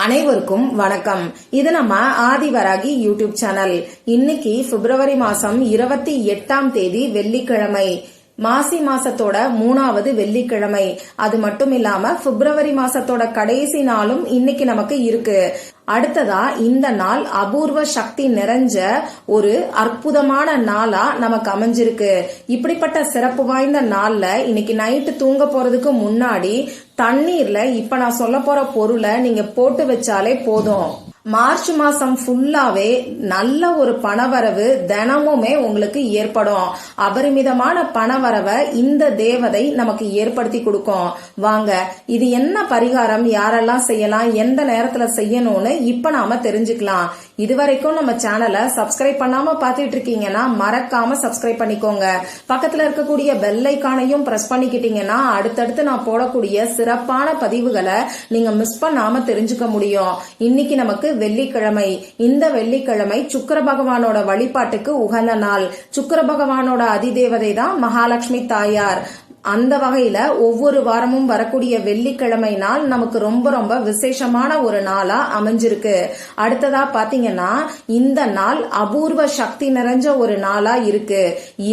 அனைவருக்கும் வணக்கம். இது நம்ம ஆதிவராகி யூடியூப் சேனல். இன்னைக்கு பிப்ரவரி மாசம் 28ஆம் தேதி வெள்ளிக்கிழமை. மாசி மாசத்தோட 3வது வெள்ளிக்கிழமை. அது மட்டும் இல்லாம பிப்ரவரி மாசத்தோட கடைசி நாளும் இன்னைக்கு நமக்கு இருக்கு. அடுத்ததா இந்த நாள் அபூர்வ சக்தி நிறைஞ்ச ஒரு அற்புதமான நாளா நமக்கு அமைஞ்சிருக்கு. இப்படிப்பட்ட சிறப்பு வாய்ந்த நாள்ல இன்னைக்கு நைட்டு தூங்க போறதுக்கு முன்னாடி தண்ணீர்ல இப்ப நான் சொல்ல போற பொருளை நீங்க போட்டு வச்சாலே போதும். மார்ச் மாசம் ஃபுல்லாவே நல்ல ஒரு பணவரவு தினமுமே உங்களுக்கு ஏற்படும். அபரிமிதமான பணவரவை இந்த தேவதை நமக்கு ஏற்படுத்தி கொடுக்கும். வாங்க, இது என்ன பரிகாரம், யாரெல்லாம் செய்யலாம், எந்த நேரத்துல செய்யணும்னு இப்ப நாம தெரிஞ்சுக்கலாம். இதுவரைக்கும் நம்ம சேனலை சப்ஸ்கிரைப் பண்ணாம பாத்துட்டு இருக்கீங்கன்னா மறக்காம சப்ஸ்கிரைப் பண்ணிக்கோங்க. பக்கத்துல இருக்கக்கூடிய பெல் ஐகானையும் பிரஸ் பண்ணிக்கிட்டீங்கன்னா அடுத்தடுத்து நான் போடக்கூடிய சிறப்பான பதிவுகளை நீங்க மிஸ் பண்ணாம தெரிஞ்சுக்க முடியும். இன்னைக்கு நமக்கு வெள்ளிக்கிழமை. இந்த வெள்ளிக்கிழமை சுக்கிர பகவானோட வழிபாட்டுக்கு உகந்த நாள். சுக்கிர பகவானோட அதிதேவதை தான் மகாலட்சுமி தாயார். அந்த வகையில ஒவ்வொரு வாரமும் வரக்கூடிய வெள்ளிக்கிழமை நாள் நமக்கு ரொம்ப ரொம்ப விசேஷமான ஒரு நாளா அமைஞ்சிருக்கு. அடுத்ததா பாத்தீங்கன்னா இந்த நாள் அபூர்வ சக்தி நிறைஞ்ச ஒரு நாளா இருக்கு.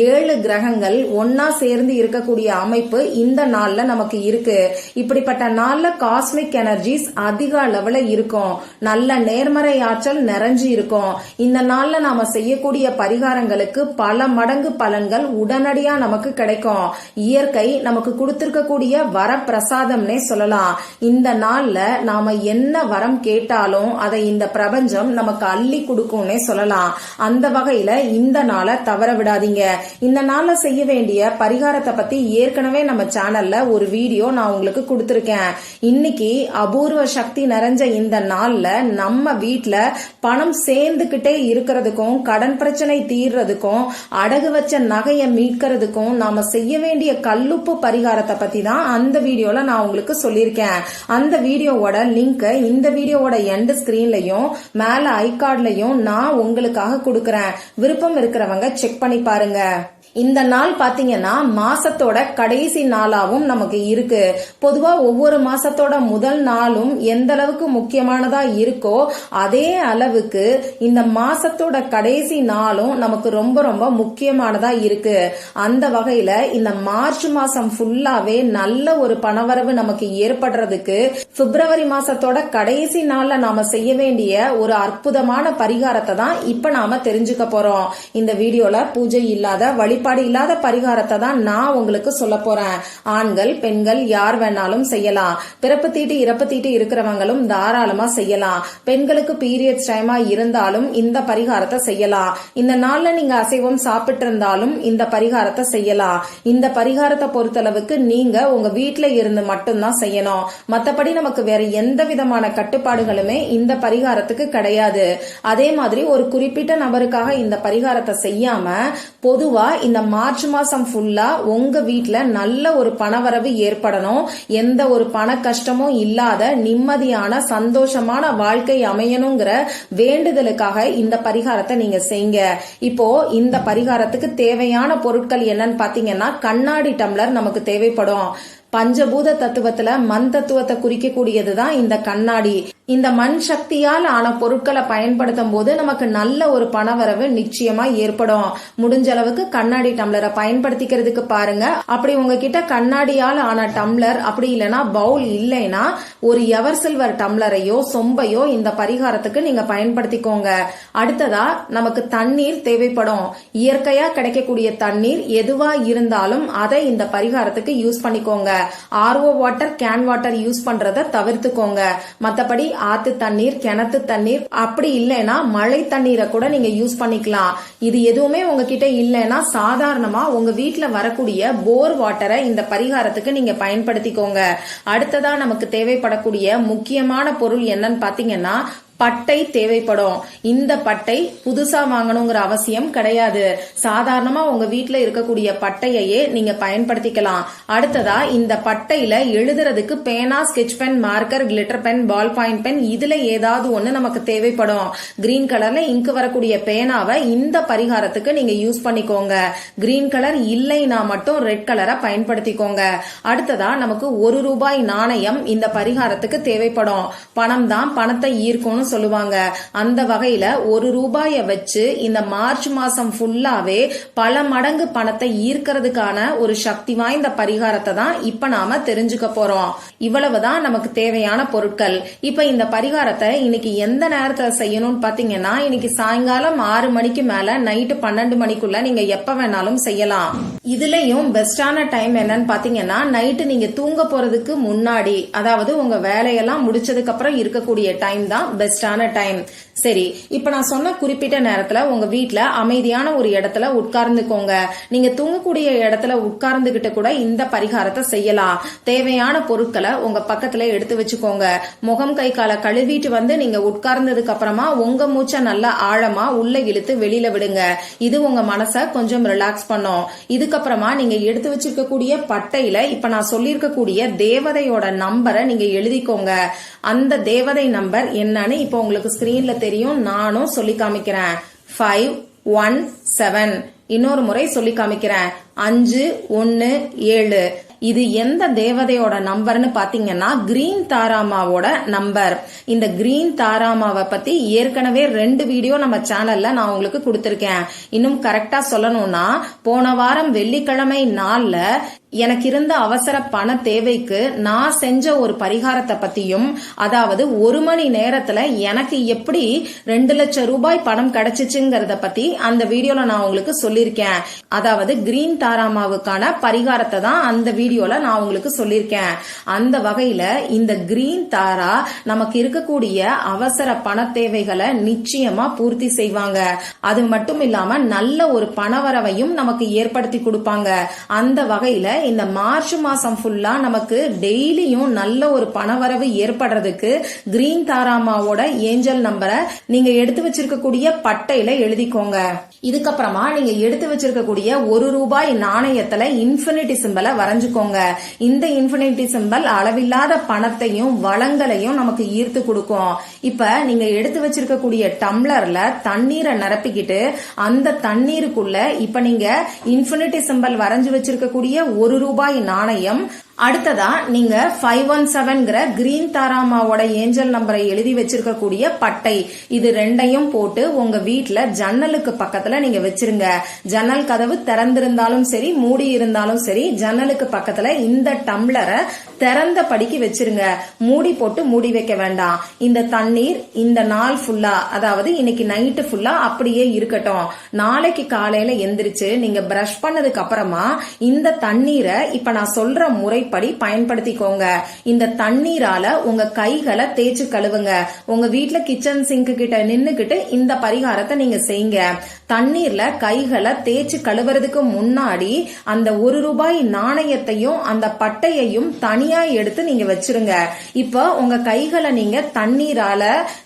7 கிரகங்கள் ஒன்னா சேர்ந்து இருக்கக்கூடிய அமைப்பு இந்த நாள்ல நமக்கு இருக்கு. இப்படிப்பட்ட நாள்ல காஸ்மிக் எனர்ஜிஸ் அதிக அளவுல இருக்கும். நல்ல நேர்மறை ஆற்றல் நிறைஞ்சு இருக்கும். இந்த நாள்ல நாம செய்யக்கூடிய பரிகாரங்களுக்கு பல மடங்கு பலன்கள் உடனடியா நமக்கு கிடைக்கும். இயற்கை நமக்கு கொடுத்திருக்கக்கூடிய வரப்பிரசாதம்னே சொல்லலாம். இந்த நாள்ல நாம என்ன வரம் கேட்டாலும் அதை இந்த பிரபஞ்சம் நமக்கு அள்ளி கொடுக்கும்னே சொல்லலாம். அந்த வகையில இந்த நாளை தவற விடாதீங்க. இந்த நாள்ல செய்ய வேண்டிய பரிகாரத்தை பத்தி ஏற்கனவே நம்ம சேனல்ல ஒரு வீடியோ நான் உங்களுக்கு கொடுத்திருக்கேன். இன்னைக்கு அபூர்வ சக்தி நிறைஞ்ச இந்த நாள்ல நம்ம வீட்டுல பணம் சேர்ந்துகிட்டே இருக்கிறதுக்கும், கடன் பிரச்சனை தீர்றதுக்கும், அடகு வச்ச நகையை மீட்கிறதுக்கும் நாம செய்ய வேண்டிய கல்லுப்பு பரிகாரத்தை பத்தி தான் அந்த வீடியோல நான் உங்களுக்கு சொல்லியிருக்கேன். அந்த வீடியோவோட லிங்க் இந்த வீடியோவோட எண்ட் ஸ்கிரீன்லயும் மேல ஐகார்ட்லயும் நான் உங்களுக்காக கொடுக்கறேன். விருப்பம் இருக்கிறவங்க செக் பண்ணி பாருங்க. இந்த நாள் பாத்தீங்கன்னா மாசத்தோட கடைசி நாளாவும் நமக்கு இருக்கு. பொதுவா ஒவ்வொரு மாசத்தோட முதல் நாளும் எந்த அளவுக்கு முக்கியமானதா இருக்கோ அதே அளவுக்கு இந்த மாசத்தோட கடைசி நாளும் நமக்கு ரொம்ப ரொம்ப முக்கியமானதா இருக்கு. அந்த வகையில இந்த மார்ச் மாசம் ஃபுல்லாவே நல்ல ஒரு பணவரவு நமக்கு ஏற்படுறதுக்கு பிப்ரவரி மாசத்தோட கடைசி நாள்ல நாம செய்ய வேண்டிய ஒரு அற்புதமான பரிகாரத்தை தான் இப்ப நாம தெரிஞ்சுக்க போறோம். இந்த வீடியோல பூஜை இல்லாத வழிபாடு இல்லாத பரிகாரத்தை தான் நான் உங்களுக்கு சொல்ல போறேன். ஆண்கள் பெண்கள் யார் வேணாலும் செய்யலாம். பிறப்பு தீட்டு இறப்பு தீட்டு இருக்கிறவங்களும் தாராளமா செய்யலாம். பெண்களுக்கு பீரியட்ஸ் டைமா இருந்தாலும் இந்த பரிகாரத்தை செய்யலாம். இந்த நாள்ல நீங்க அசைவம் சாப்பிட்டு இருந்தாலும் இந்த பரிகாரத்தை செய்யலாம். இந்த பரிகாரத்தை பொறுத்தளவுக்கு நீங்க உங்க வீட்டுல இருந்து மட்டும்தான் செய்யணும். மத்தபடி நமக்கு வேற எந்த விதமான கட்டுப்பாடுகளுமே இந்த பரிகாரத்துக்கு கிடையாது. அதே மாதிரி ஒரு குறிப்பிட்ட நபருக்காக இந்த பரிகாரத்தை செய்யாம பொதுவா இந்த மார்ச் மாசம் ஃபுல்லா உங்க வீட்டுல நல்ல ஒரு பணவரவு ஏற்படணும், எந்த ஒரு பண கஷ்டமும் இல்லாத நிம்மதியான சந்தோஷமான வாழ்க்கை அமையணுங்கிற வேண்டுதலுக்காக இந்த பரிகாரத்தை நீங்க செய்யுங்க. இப்போ இந்த பரிகாரத்துக்கு தேவையான பொருட்கள் என்னன்னு பாத்தீங்கன்னா கண்ணாடி டம்ளர் நமக்கு தேவைப்படும். பஞ்சபூத தத்துவத்துல மண் தத்துவத்தை குறிக்கக்கூடியதுதான் இந்த கண்ணாடி. இந்த மண் சக்தியால் ஆன பொருட்களை பயன்படுத்தும் போது நமக்கு நல்ல ஒரு பணவரவு நிச்சயமா ஏற்படும். முடிஞ்ச அளவுக்கு கண்ணாடி டம்ளரை பயன்படுத்திக்கிறதுக்கு பாருங்க. அப்படி உங்ககிட்ட கண்ணாடியால் ஆன டம்ளர் அப்படி இல்லைன்னா பவுல் இல்லைன்னா ஒரு எவர் சில்வர் டம்ளரையோ சொம்பையோ இந்த பரிகாரத்துக்கு நீங்க பயன்படுத்திக்கோங்க. அடுத்ததா நமக்கு தண்ணீர் தேவைப்படும். இயற்கையா கிடைக்கக்கூடிய தண்ணீர் எதுவா இருந்தாலும் அதை இந்த பரிகாரத்துக்கு யூஸ் பண்ணிக்கோங்க. RO water, can water use பண்றத தவிர்த்துக்கோங்க. மத்தபடி ஆத்து தண்ணீர், கிணத்து தண்ணீர் அப்படி இல்லைன்னா மழை தண்ணீரை கூட நீங்க யூஸ் பண்ணிக்கலாம். இது எதுவுமே உங்ககிட்ட இல்லைன்னா சாதாரணமா உங்க வீட்டுல வரக்கூடிய போர் வாட்டரை இந்த பரிகாரத்துக்கு நீங்க பயன்படுத்திக்கோங்க. அடுத்ததா நமக்கு தேவைப்படக்கூடிய முக்கியமான பொருள் என்னன்னு பாத்தீங்கன்னா பட்டை தேவைப்படும். இந்த பட்டை புதுசா வாங்கணுங்கிற அவசியம் கிடையாது. சாதாரணமா உங்க வீட்டுல இருக்கக்கூடிய பட்டையே நீங்க பயன்படுத்திக்கலாம். அடுத்ததா இந்த பட்டையில எழுதுறதுக்கு பேனா, sketch pen, marker, glitter pen, ball point pen இதுல ஏதாவது ஒண்ணு நமக்கு தேவைப்படும். கிரீன் கலர்ல இங்கு வரக்கூடிய பேனாவை இந்த பரிகாரத்துக்கு நீங்க யூஸ் பண்ணிக்கோங்க. கிரீன் கலர் இல்லைனா மட்டும் ரெட் கலரை பயன்படுத்திக்கோங்க. அடுத்ததா நமக்கு ₹1 நாணயம் இந்த பரிகாரத்துக்கு தேவைப்படும். பணம் தான் பணத்தை ஈர்க்கும்னு சொல்லுவாங்க. அந்த வகையில ₹1 வச்சு இந்த மார்ச் மாசம் ஃபுல்லாவே பல மடங்கு பணத்தை ஈர்க்கிறதுக்கான ஒரு சக்தி வாய்ந்த பரிகாரத்தை தான் இப்ப நாம தெரிஞ்சுக்க போறோம். இவ்வளவுதான் நமக்கு தேவையான பொருட்கள். இப்ப இந்த பரிகாரத்தை இன்னைக்கு எந்த நேரத்துல செய்யணும்னு பாத்தீங்கன்னா, இன்னைக்கு சாயங்காலம் 6 மணிக்கு மேல நைட்டு 12 மணிக்குள்ள நீங்க எப்ப வேணாலும் செய்யலாம். இதுலயும் பெஸ்டான டைம் என்னன்னு பாத்தீங்கன்னா, நைட்டு நீங்க தூங்க போறதுக்கு முன்னாடி, அதாவது உங்க வேலையெல்லாம் முடிச்சதுக்கு அப்புறம் இருக்கக்கூடிய டைம் தான் பெஸ்டான டைம். சரி, இப்ப நான் சொன்ன குறிப்பிட்ட நேரத்துல உங்க வீட்டுல அமைதியான ஒரு இடத்துல உட்கார்ந்துக்கோங்க. நீங்க தூங்கக்கூடிய இடத்துல உட்கார்ந்துகிட்டு கூட இந்த பரிகாரத்தை செய்யலாம். தேவையான பொருட்களை உங்க பக்கத்துல எடுத்து வச்சுக்கோங்க. முகம் கை காலை கழுவிட்டு வந்து நீங்க உட்கார்ந்ததுக்கு அப்புறமா உங்க மூச்சை நல்லா ஆழமா உள்ள இழுத்து வெளியில விடுங்க. இது உங்க மனசை கொஞ்சம் ரிலாக்ஸ் பண்ணும். இதுக்கப்புறமா நீங்க எடுத்து வச்சிருக்கக்கூடிய பட்டையில இப்ப நான் சொல்லியிருக்கக்கூடிய தேவதையோட நம்பரை நீங்க எழுதிக்கோங்க. அந்த தேவதை நம்பர் என்னன்னு இப்ப உங்களுக்கு ஸ்கிரீன்ல தெரியும். நானும் சொல்லி காமிக்கிறேன். 517. இன்னொரு முறை சொல்லி காமிக்கிறேன். 517. இது எந்த தேவதையோட நம்பர்னு பாத்தீங்கன்னா, கிரீன் தாராமாவோட நம்பர். இந்த கிரீன் தாராமாவை பத்தி ஏற்கனவே 2 வீடியோ நம்ம சேனல்ல நான் உங்களுக்கு கொடுத்திருக்கேன். இன்னும் கரெக்டா சொல்லணும்னா, போன வாரம் வெள்ளிக்கிழமை நாள்ல எனக்கு இருந்த அவசர பண தேவைக்கு நான் செஞ்ச ஒரு பரிகாரத்தை பத்தியும், அதாவது 1 மணி நேரத்துல எனக்கு எப்படி 2 லட்சம் ரூபாய் பணம் கிடைச்சிச்சுங்கிறத பத்தி அந்த வீடியோல நான் உங்களுக்கு சொல்லிருக்கேன். அதாவது கிரீன் தாராமாவுக்கான பரிகாரத்தை தான் அந்த வீடியோல நான் உங்களுக்கு சொல்லிருக்கேன். அந்த வகையில இந்த கிரீன் தாரா நமக்கு இருக்கக்கூடிய அவசர பண தேவைகளை நிச்சயமா பூர்த்தி செய்வாங்க. அது மட்டும் இல்லாம நல்ல ஒரு பணவரவையும் நமக்கு ஏற்படுத்தி கொடுப்பாங்க. அந்த வகையில இந்த மார்ச் மாசம் ஃபுல்லா நமக்கு டெய்லியும் நல்ல ஒரு பணவரவு ஏற்படுறதுக்கு கிரீன் தாராமாவோட ஏஞ்சல் நம்பரை நீங்க எடுத்து வச்சிருக்கக்கூடிய பட்டையில எழுதிக்கோங்க. இதுக்கப்புறமா நீங்க எடுத்து வச்சிருக்கக்கூடிய ₹1 நாணயத்துல இன்ஃபினிட்டி சிம்பலை வரைஞ்சுக்கோங்க. இந்த இன்ஃபினிட்டி சிம்பல் அளவில்லாத பணத்தையும் வளங்களையும் நமக்கு ஈர்த்து கொடுக்கும். இப்ப நீங்க எடுத்து வச்சிருக்கக்கூடிய டம்ளர்ல தண்ணீரை நிரப்பிக்கிட்டு அந்த தண்ணீருக்குள்ள இப்ப நீங்க இன்ஃபினிட்டி சிம்பல் வரைஞ்சு வச்சிருக்கக்கூடிய ₹1 நாணயம், அடுத்ததா நீங்க 517ங்கிற கிரீன் தாராமாவோட ஏஞ்சல் நம்பரை எழுதி வச்சிருக்கக்கூடிய பட்டை, இது 2ஐயும் போட்டு உங்க வீட்டுல ஜன்னலுக்கு பக்கத்துல நீங்க வச்சிருங்க. ஜன்னல் கதவு திறந்திருந்தாலும் சரி, மூடி இருந்தாலும் சரி, ஜன்னலுக்கு பக்கத்துல இந்த டம்ளரை திறந்த படிக்கு வச்சிருங்க. மூடி போட்டு மூடி வைக்க வேண்டாம். இந்த தண்ணீர் இந்த நாள் ஃபுல்லா, அதாவது இன்னைக்கு நைட்டு ஃபுல்லா அப்படியே இருக்கட்டும். நாளைக்கு காலையில எந்திரிச்சு நீங்க பிரஷ் பண்ணதுக்கு அப்புறமா இந்த தண்ணீரை இப்ப நான் சொல்ற முறைப்படி பயன்படுத்திக்கோங்க. இந்த தண்ணீரால உங்க கைகளை தேய்ச்சு கழுவுங்க. உங்க வீட்டுல கிச்சன் சிங்க் கிட்ட நின்னுகிட்டு இந்த பரிகாரத்தை நீங்க செய்யுங்க. தண்ணீர்ல கைகளை தேய்ச்சு கழுவுறதுக்கு முன்னாடி அந்த ₹1 நாணயத்தையும் அந்த பட்டையையும் தனியா எடுத்து நீங்க வச்சிருங்க. இப்ப உங்க கைகளை நீங்க தண்ணீரால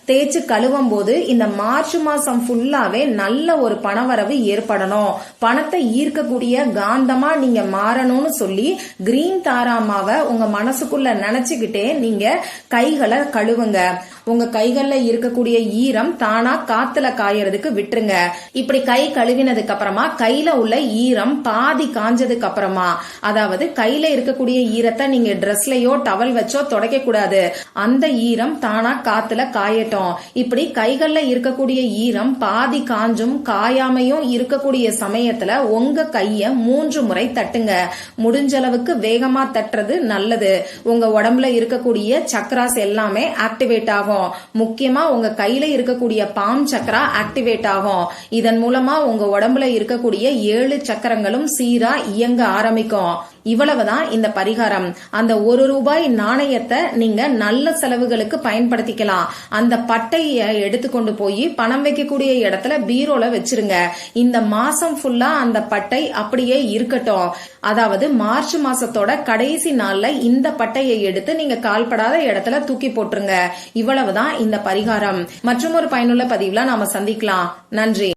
தேய்ச்சு கழுவும் போது இந்த மார்ச் மாசம் ஃபுல்லாவே நல்ல ஒரு பணவரவு ஏற்படணும். பணத்தை ஈர்க்கக்கூடிய காந்தமா நீங்க மாறணும்னு சொல்லி கிரீன் தாராமாவை உங்க மனசுக்குள்ள நினைச்சுக்கிட்டே நீங்க கைகளை கழுவுங்க. உங்க கைகள்ல இருக்கக்கூடிய ஈரம் தானா காத்துல காயறதுக்கு விட்டுருங்க. இப்படி கை கழுவினதுக்கு அப்புறமா கையில உள்ள ஈரம் பாதி காஞ்சதுக்கு அப்புறமா, அதாவது கையில இருக்கக்கூடிய ஈரத்தை நீங்க ட்ரெஸ்லயோ டவல் வச்சோ துடைக்க கூடாது. அந்த ஈரம் தானா காத்துல காயட்டும். இப்படி கைகள்ல இருக்கக்கூடிய ஈரம் பாதி காஞ்சும் காயாமையும் இருக்கக்கூடிய சமயத்துல உங்க கைய 3 முறை தட்டுங்க. முடிஞ்ச அளவுக்கு வேகமா தட்டுறது நல்லது. உங்க உடம்புல இருக்கக்கூடிய சக்கராஸ் எல்லாமே ஆக்டிவேட் ஆகும். முக்கியமா உங்க கையில இருக்கக்கூடிய பாம் சக்கரா ஆக்டிவேட் ஆகும். இதன் மூலமா உங்க உடம்புல இருக்கக்கூடிய 7 சக்கரங்களும் சீரா இயங்க ஆரம்பிக்கும். இவ்வளவுதான் இந்த பரிகாரம். அந்த 1 ரூபாய் நாணயத்தை நீங்க நல்ல செலவுகளுக்கு பயன்படுத்திக்கலாம். அந்த பட்டைய எடுத்துக்கொண்டு போய் பணம் வைக்கக்கூடிய இடத்துல பீரோல வச்சிருங்க. இந்த மாசம் ஃபுல்லா அந்த பட்டை அப்படியே இருக்கட்டும். அதாவது மார்ச் மாசத்தோட கடைசி நாள்ல இந்த பட்டையை எடுத்து நீங்க கால்படாத இடத்துல தூக்கி போட்டுருங்க. இவ்வளவுதான் இந்த பரிகாரம். மற்றும் ஒரு பயனுள்ள பதிவுல நாம சந்திக்கலாம். நன்றி.